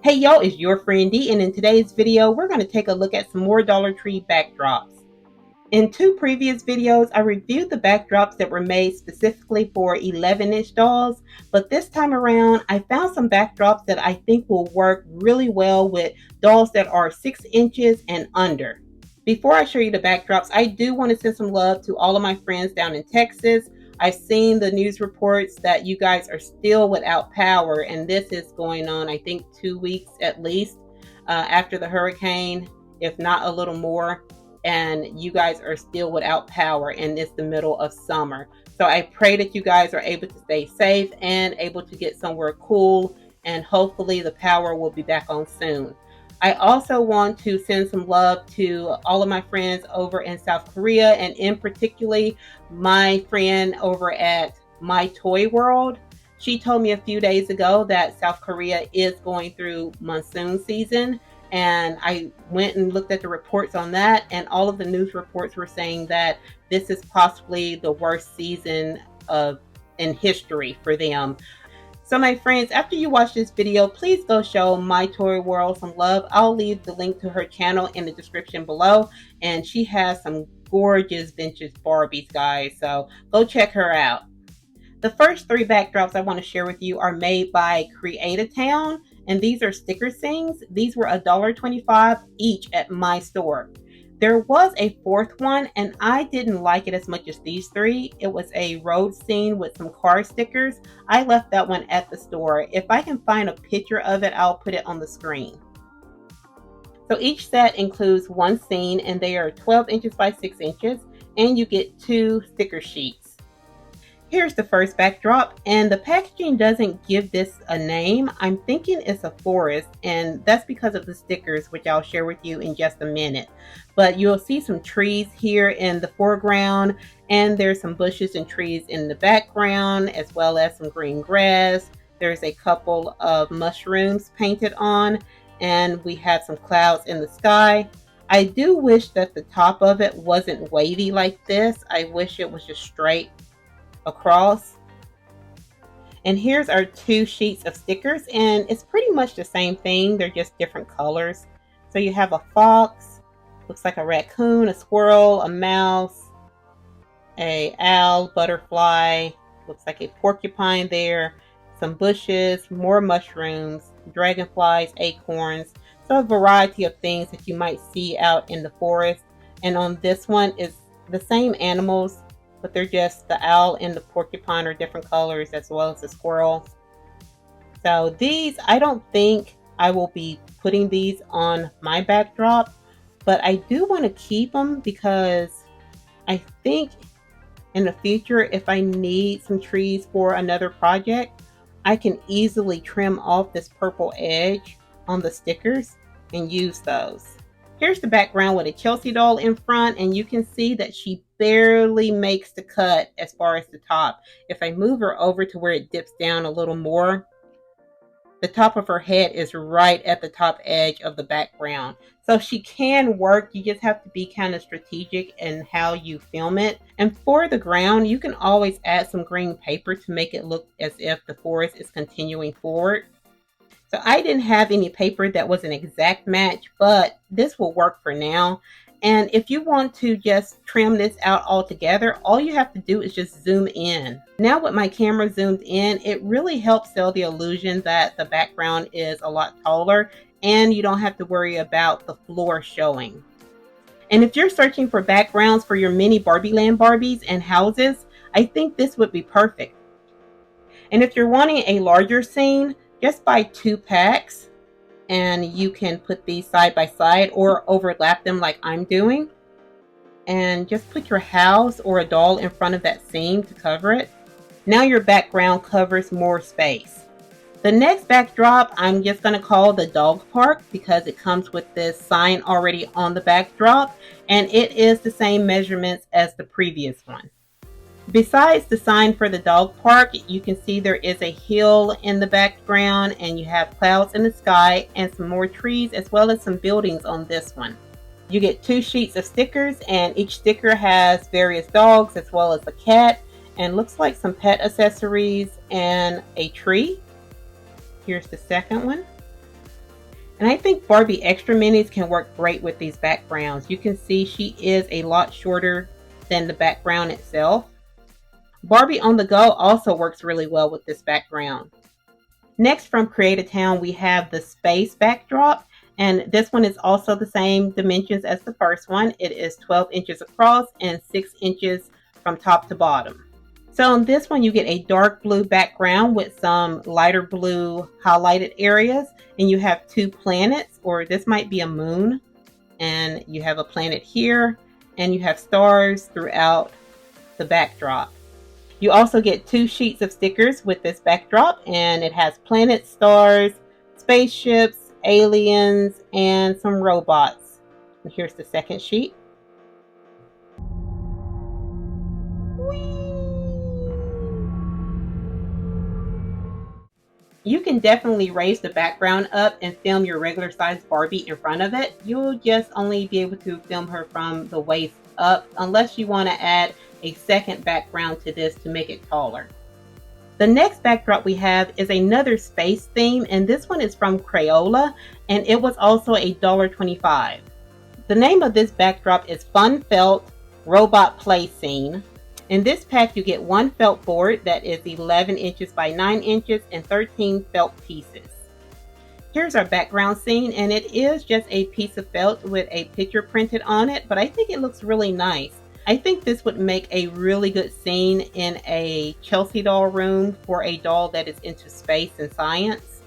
Hey y'all, it's your friend D, and in today's video, we're going to take a look at some more Dollar Tree backdrops. In two previous videos, I reviewed the backdrops that were made specifically for 11-inch dolls, but this time around, I found some backdrops that I think will work really well with dolls that are 6 inches and under. Before I show you the backdrops, I do want to send some love to all of my friends down in Texas. I've seen the news reports that you guys are still without power, and this is going on, I think, 2 weeks at least after the hurricane, if not a little more. And you guys are still without power, and it's the middle of summer. So I pray that you guys are able to stay safe and able to get somewhere cool, and hopefully the power will be back on soon. I also want to send some love to all of my friends over in South Korea, and in particularly my friend over at MYTOYWORLD. She told me a few days ago that South Korea is going through monsoon season, and I went and looked at the reports on that, and all of the news reports were saying that this is possibly the worst season in history for them. So my friends, after you watch this video, please go show MYTOYWORLD some love. I'll leave the link to her channel in the description below, and she has some gorgeous vintage Barbies, guys, so go check her out. The first three backdrops I want to share with you are made by Creat-a-Town, and these are sticker things. These were $1.25 each at my store. There was a fourth one, and I didn't like it as much as these three. It was a road scene with some car stickers. I left that one at the store. If I can find a picture of it, I'll put it on the screen. So each set includes one scene, and they are 12 inches by 6 inches, and you get 2 sticker sheets. Here's the first backdrop, and the packaging doesn't give this a name. I'm thinking it's a forest, and that's because of the stickers, which I'll share with you in just a minute. But you'll see some trees here in the foreground, and there's some bushes and trees in the background, as well as some green grass. There's a couple of mushrooms painted on, and we have some clouds in the sky. I do wish that the top of it wasn't wavy like this. I wish it was just straight across. And here's our 2 sheets of stickers, and it's pretty much the same thing, they're just different colors. So you have a fox, looks like a raccoon, a squirrel, a mouse, a owl, butterfly, looks like a porcupine there, some bushes, more mushrooms, dragonflies, acorns, so a variety of things that you might see out in the forest. And on this one is the same animals, but they're just the owl and the porcupine are different colors, as well as the squirrel. So these, I don't think I will be putting these on my backdrop, but I do want to keep them because I think in the future, if I need some trees for another project, I can easily trim off this purple edge on the stickers and use those. Here's the background with a Chelsea doll in front, and you can see that she barely makes the cut as far as the top. If I move her over to where it dips down a little more, the top of her head is right at the top edge of the background. So she can work, you just have to be kind of strategic in how you film it. And for the ground, you can always add some green paper to make it look as if the forest is continuing forward. So I didn't have any paper that was an exact match, but this will work for now. And if you want to just trim this out altogether, all you have to do is just zoom in. Now with my camera zoomed in, it really helps sell the illusion that the background is a lot taller and you don't have to worry about the floor showing. And if you're searching for backgrounds for your mini Barbie Land Barbies and houses, I think this would be perfect. And if you're wanting a larger scene, just buy 2 packs, and you can put these side by side or overlap them like I'm doing. And just put your house or a doll in front of that scene to cover it. Now your background covers more space. The next backdrop I'm just going to call the dog park because it comes with this sign already on the backdrop, and it is the same measurements as the previous one. Besides the sign for the dog park, you can see there is a hill in the background, and you have clouds in the sky and some more trees, as well as some buildings on this one. You get 2 sheets of stickers, and each sticker has various dogs as well as a cat, and looks like some pet accessories and a tree. Here's the second one. And I think Barbie Extra Minis can work great with these backgrounds. You can see she is a lot shorter than the background itself. Barbie on the Go also works really well with this background. Next, from Creat-a-Town, we have the space backdrop. And this one is also the same dimensions as the first one. It is 12 inches across and 6 inches from top to bottom. So on this one, you get a dark blue background with some lighter blue highlighted areas. And you have two planets, or this might be a moon. And you have a planet here. And you have stars throughout the backdrop. You also get 2 sheets of stickers with this backdrop, and it has planets, stars, spaceships, aliens, and some robots. And here's the second sheet. You can definitely raise the background up and film your regular size Barbie in front of it. You'll just only be able to film her from the waist up unless you want to add a second background to this to make it taller. The next backdrop we have is another space theme, and this one is from Crayola, and it was also $1.25. The name of this backdrop is Fun Felt Robot Play Scene. In this pack, you get 1 felt board that is 11 inches by 9 inches and 13 felt pieces. Here's our background scene, and it is just a piece of felt with a picture printed on it, but I think it looks really nice. I think this would make a really good scene in a Chelsea doll room for a doll that is into space and science.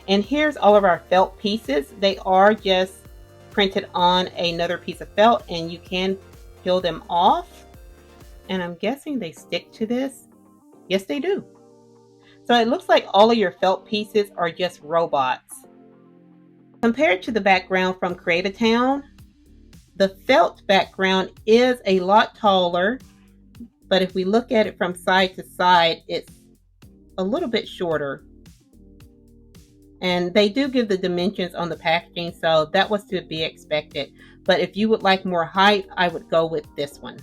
And here's all of our felt pieces. They are just printed on another piece of felt, and you can peel them off. And I'm guessing they stick to this. Yes, they do. So it looks like all of your felt pieces are just robots. Compared to the background from Creat-a-Town, the felt background is a lot taller, but if we look at it from side to side, it's a little bit shorter. And they do give the dimensions on the packaging, so that was to be expected. But if you would like more height, I would go with this one,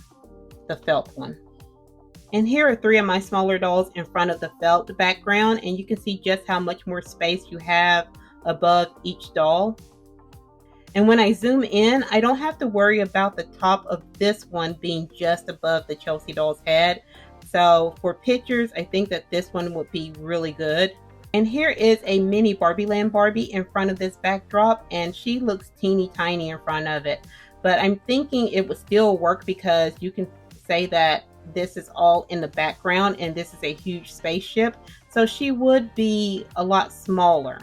the felt one. And here are 3 of my smaller dolls in front of the felt background, and you can see just how much more space you have above each doll. And when I zoom in, I don't have to worry about the top of this one being just above the Chelsea doll's head. So for pictures, I think that this one would be really good. And here is a mini Barbie Land Barbie in front of this backdrop, and she looks teeny tiny in front of it. But I'm thinking it would still work because you can say that this is all in the background and this is a huge spaceship. So she would be a lot smaller.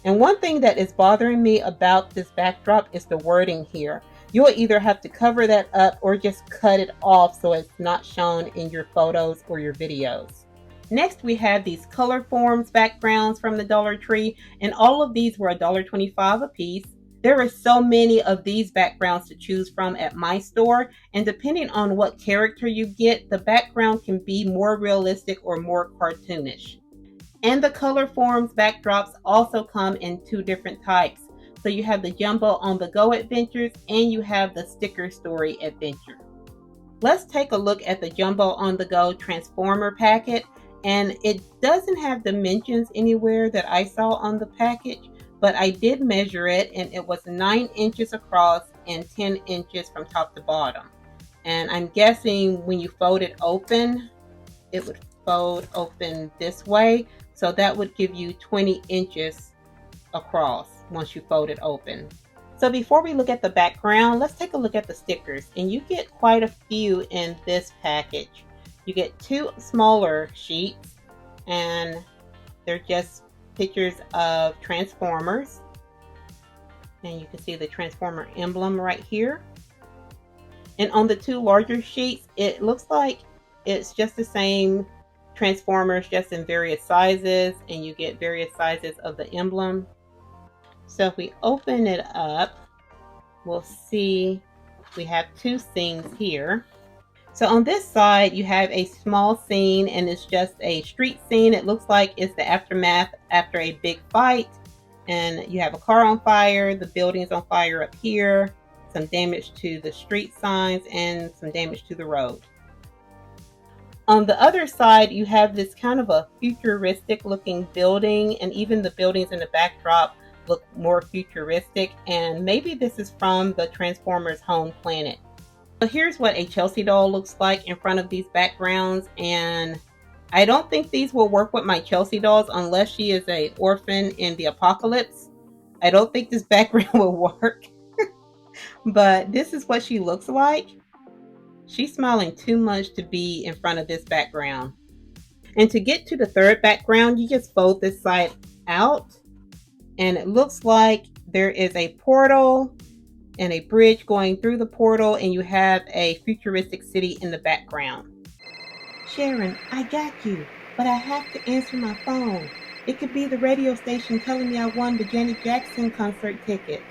And one thing that is bothering me about this backdrop is the wording here. You'll either have to cover that up or just cut it off so it's not shown in your photos or your videos. Next, we have these Colorforms backgrounds from the Dollar Tree, and all of these were $1.25 a piece. There are so many of these backgrounds to choose from at my store, and depending on what character you get, the background can be more realistic or more cartoonish. And the Colorforms backdrops also come in 2 different types. So you have the Jumbo on the Go Adventures and you have the Sticker Story Adventure. Let's take a look at the Jumbo on the Go Transformer packet. And it doesn't have dimensions anywhere that I saw on the package, but I did measure it and it was 9 inches across and 10 inches from top to bottom. And I'm guessing when you fold it open, it would fold open this way. So that would give you 20 inches across once you fold it open. So before we look at the background, let's take a look at the stickers. And you get quite a few in this package. You get 2 smaller sheets, and they're just pictures of Transformers. And you can see the Transformer emblem right here. And on the 2 larger sheets, it looks like it's just the same Transformers, just in various sizes, and you get various sizes of the emblem. So if we open it up, we'll see we have 2 scenes here. So on this side, you have a small scene, and it's just a street scene. It looks like it's the aftermath after a big fight, and you have a car on fire, the building's on fire up here, some damage to the street signs, and some damage to the road. On the other side, you have this kind of a futuristic looking building, and even the buildings in the backdrop look more futuristic, and maybe this is from the Transformers home planet. So here's what a Chelsea doll looks like in front of these backgrounds, and I don't think these will work with my Chelsea dolls unless she is an orphan in the apocalypse. I don't think this background will work, but this is what she looks like. She's smiling too much to be in front of this background. And to get to the third background, you just fold this side out, and it looks like there is a portal and a bridge going through the portal, and you have a futuristic city in the background. Sharon, I got you, but I have to answer my phone. It could be the radio station telling me I won the Janet Jackson concert tickets.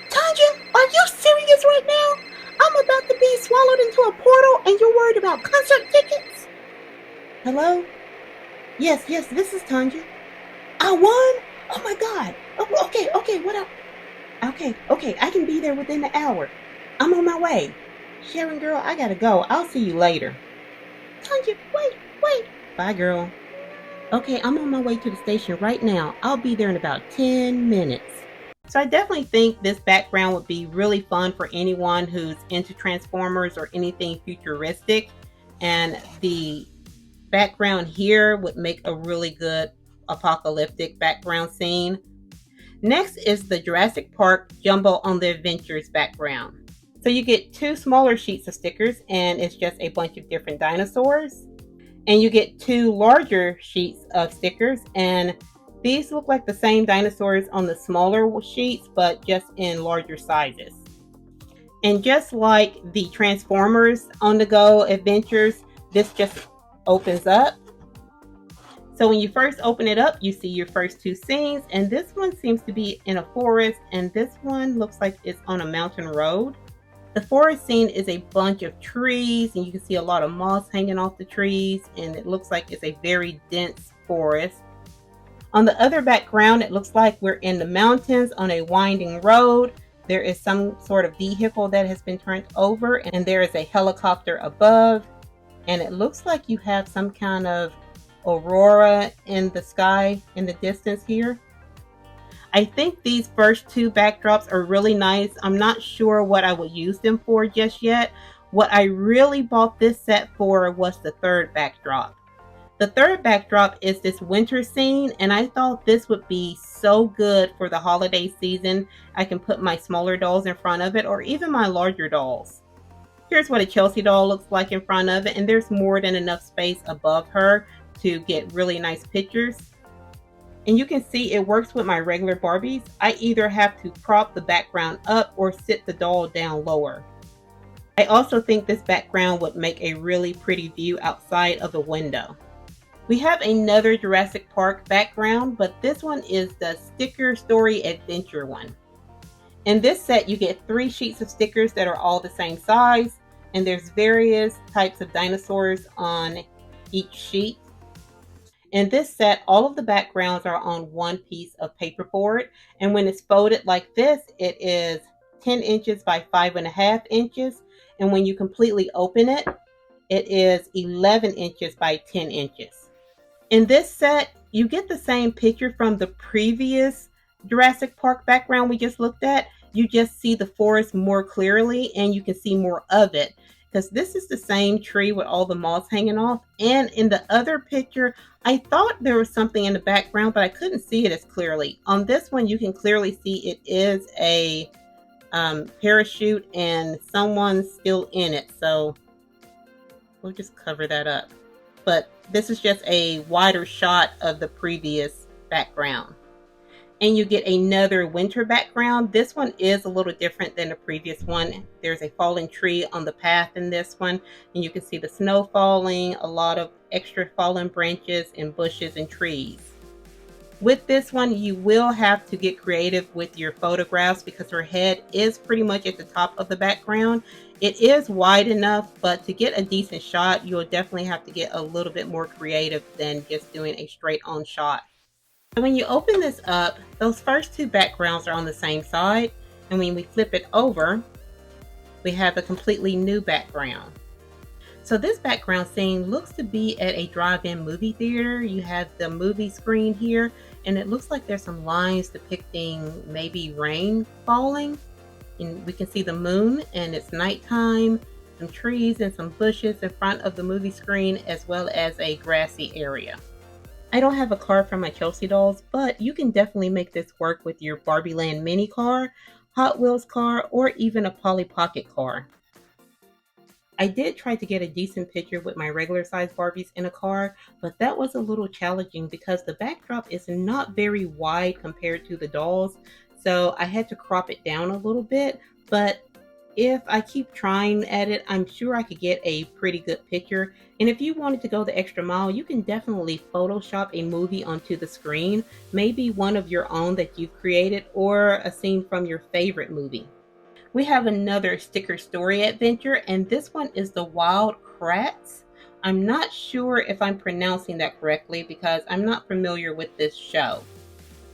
Tanya, are you serious right now? I'm about to be swallowed into a portal and you're worried about concert tickets? Hello? Yes, this is Tanya. I won? Oh my God. Oh, okay, what up? Okay, I can be there within the hour. I'm on my way. Sharon, girl, I gotta go. I'll see you later. Tanya, wait. Bye, girl. Okay, I'm on my way to the station right now. I'll be there in about 10 minutes. So I definitely think this background would be really fun for anyone who's into Transformers or anything futuristic. And the background here would make a really good apocalyptic background scene. Next is the Jurassic Park Jumbo on the Adventures background. So you get two smaller sheets of stickers, and it's just a bunch of different dinosaurs. And you get two larger sheets of stickers, and these look like the same dinosaurs on the smaller sheets, but just in larger sizes. And just like the Transformers on the go adventures, this just opens up. So when you first open it up, you see your first two scenes, and this one seems to be in a forest, and this one looks like it's on a mountain road. The forest scene is a bunch of trees, and you can see a lot of moss hanging off the trees, and it looks like it's a very dense forest. On the other background, it looks like we're in the mountains on a winding road. There is some sort of vehicle that has been turned over, and there is a helicopter above, and it looks like you have some kind of aurora in the sky in the distance here. I think these first two backdrops are really nice. I'm not sure what I would use them for just yet. What I really bought this set for was the third backdrop. The third backdrop is this winter scene, and I thought this would be so good for the holiday season. I can put my smaller dolls in front of it, or even my larger dolls. Here's what a Chelsea doll looks like in front of it, and there's more than enough space above her to get really nice pictures. And you can see it works with my regular Barbies. I either have to prop the background up or sit the doll down lower. I also think this background would make a really pretty view outside of the window. We have another Jurassic Park background, but this one is the Sticker Story Adventure one. In this set, you get 3 sheets of stickers that are all the same size, and there's various types of dinosaurs on each sheet. In this set, all of the backgrounds are on one piece of paperboard, and when it's folded like this, it is 10 inches by 5.5 inches, and when you completely open it, it is 11 inches by 10 inches. In this set, you get the same picture from the previous Jurassic Park background we just looked at. You just see the forest more clearly, and you can see more of it, because this is the same tree with all the moss hanging off. And in the other picture, I thought there was something in the background, but I couldn't see it as clearly. On this one, you can clearly see it is a parachute, and someone's still in it. So we'll just cover that up. But this is just a wider shot of the previous background. And you get another winter background. This one is a little different than the previous one. There's a fallen tree on the path in this one, and you can see the snow falling, a lot of extra fallen branches and bushes and trees. With this one, you will have to get creative with your photographs because her head is pretty much at the top of the background. It is wide enough, but to get a decent shot, you'll definitely have to get a little bit more creative than just doing a straight on shot. So when you open this up, those first two backgrounds are on the same side, and when we flip it over, we have a completely new background. So this background scene looks to be at a drive-in movie theater. You have the movie screen here, and it looks like there's some lines depicting maybe rain falling. And we can see the moon, and it's nighttime, some trees and some bushes in front of the movie screen, as well as a grassy area. I don't have a car for my Chelsea dolls, but you can definitely make this work with your Barbie Land mini car, Hot Wheels car, or even a Polly Pocket car. I did try to get a decent picture with my regular size Barbies in a car, but that was a little challenging because the backdrop is not very wide compared to the dolls, so I had to crop it down a little bit, but if I keep trying at it, I'm sure I could get a pretty good picture. And if you wanted to go the extra mile, you can definitely Photoshop a movie onto the screen, maybe one of your own that you've created or a scene from your favorite movie. We have another sticker story adventure, and this one is the Wild Kratts. I'm not sure if I'm pronouncing that correctly because I'm not familiar with this show.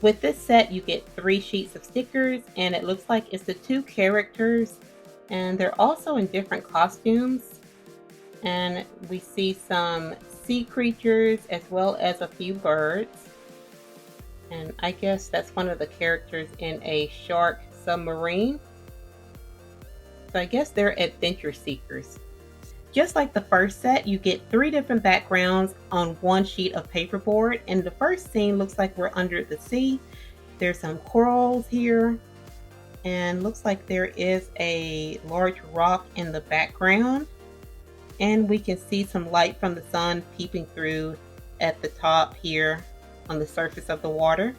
With this set, you get 3 sheets of stickers, and it looks like it's the 2 characters, and they're also in different costumes. And we see some sea creatures as well as a few birds. And I guess that's one of the characters in a shark submarine. So I guess they're adventure seekers. Just like the first set, you get 3 different backgrounds on 1 sheet of paperboard. And the first scene looks like we're under the sea. There's some corals here. And looks like there is a large rock in the background. And we can see some light from the sun peeping through at the top here on the surface of the water.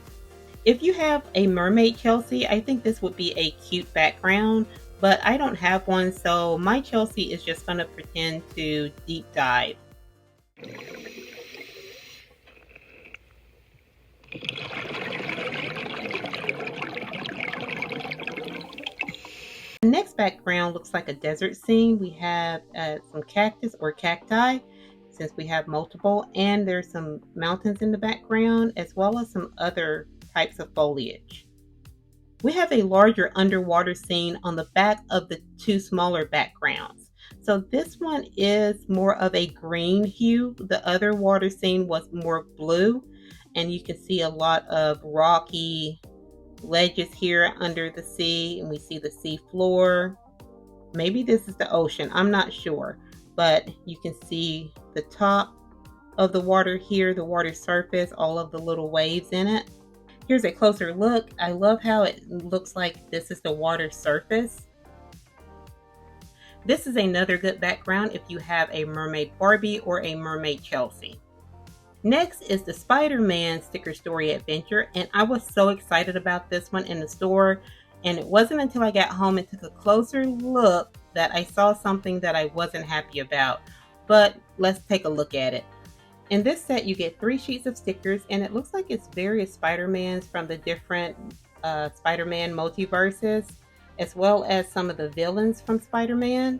If you have a mermaid Chelsea, I think this would be a cute background, but I don't have one, so my Chelsea is just going to pretend to deep dive. The next background looks like a desert scene. We have some cactus or cacti, since we have multiple, and there's some mountains in the background, as well as some other types of foliage. We have a larger underwater scene on the back of the 2 smaller backgrounds. So this one is more of a green hue. The other water scene was more blue, and you can see a lot of rocky ledges here under the sea, and we see the sea floor. Maybe this is the ocean, I'm not sure, but you can see the top of the water here, the water surface, all of the little waves in it. Here's a closer look. I love how it looks like this is the water surface. This is another good background if you have a mermaid Barbie or a mermaid Chelsea. Next is the Spider-Man sticker story adventure, and I was so excited about this one in the store, and it wasn't until I got home and took a closer look that I saw something that I wasn't happy about. But let's take a look at it. In this set, you get 3 sheets of stickers, and it looks like it's various Spider-Mans from the different Spider-Man multiverses, as well as some of the villains from Spider-Man.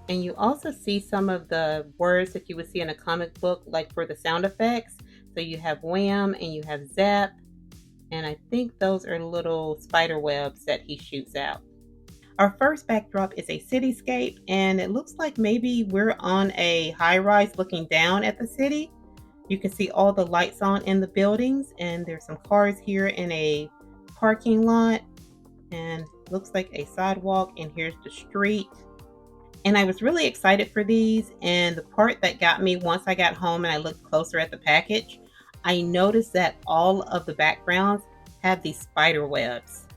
And you also see some of the words that you would see in a comic book, like for the sound effects. So you have wham and you have zap, and I think those are little spider webs that he shoots out. Our first backdrop is a cityscape, and it looks like maybe we're on a high-rise looking down at the city. You can see all the lights on in the buildings, and there's some cars here in a parking lot, and looks like a sidewalk, and here's the street. And I was really excited for these, and the part that got me once I got home and I looked closer at the package, I noticed that all of the backgrounds have these spider webs.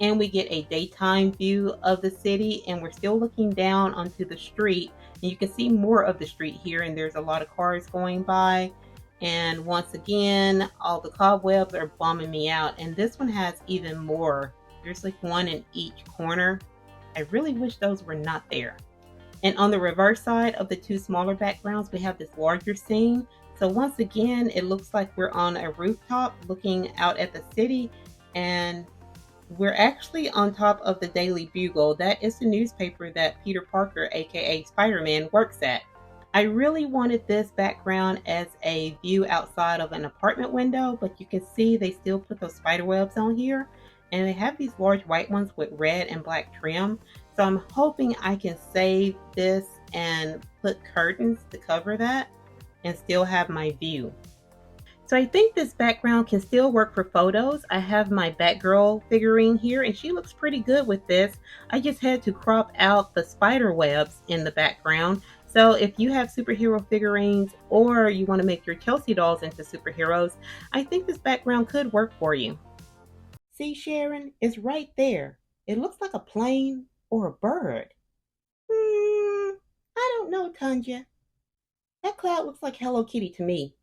And we get a daytime view of the city, and we're still looking down onto the street, and you can see more of the street here, and there's a lot of cars going by. And once again, all the cobwebs are bumming me out, and this one has even more. There's like one in each corner. I really wish those were not there. And on the reverse side of the 2 smaller backgrounds, we have this larger scene. So once again, it looks like we're on a rooftop looking out at the city, and we're actually on top of the Daily Bugle. That is the newspaper that Peter Parker, aka Spider-Man, works at. I really wanted this background as a view outside of an apartment window, but you can see they still put those spider webs on here, and they have these large white ones with red and black trim. So I'm hoping I can save this and put curtains to cover that and still have my view. So I think this background can still work for photos. I have my Batgirl figurine here and she looks pretty good with this. I just had to crop out the spider webs in the background. So if you have superhero figurines or you want to make your Chelsea dolls into superheroes, I think this background could work for you. See, Sharon, it's right there. It looks like a plane or a bird. I don't know, Tanya. That cloud looks like Hello Kitty to me.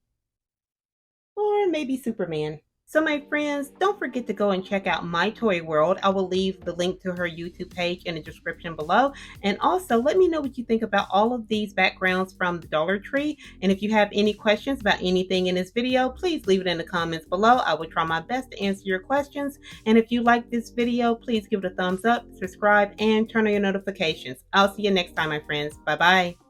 Or maybe Superman. So my friends, don't forget to go and check out My Toy World. I will leave the link to her YouTube page in the description below. And also let me know what you think about all of these backgrounds from the Dollar Tree. And if you have any questions about anything in this video, please leave it in the comments below. I will try my best to answer your questions. And if you like this video, please give it a thumbs up, subscribe, and turn on your notifications. I'll see you next time, my friends. Bye-bye.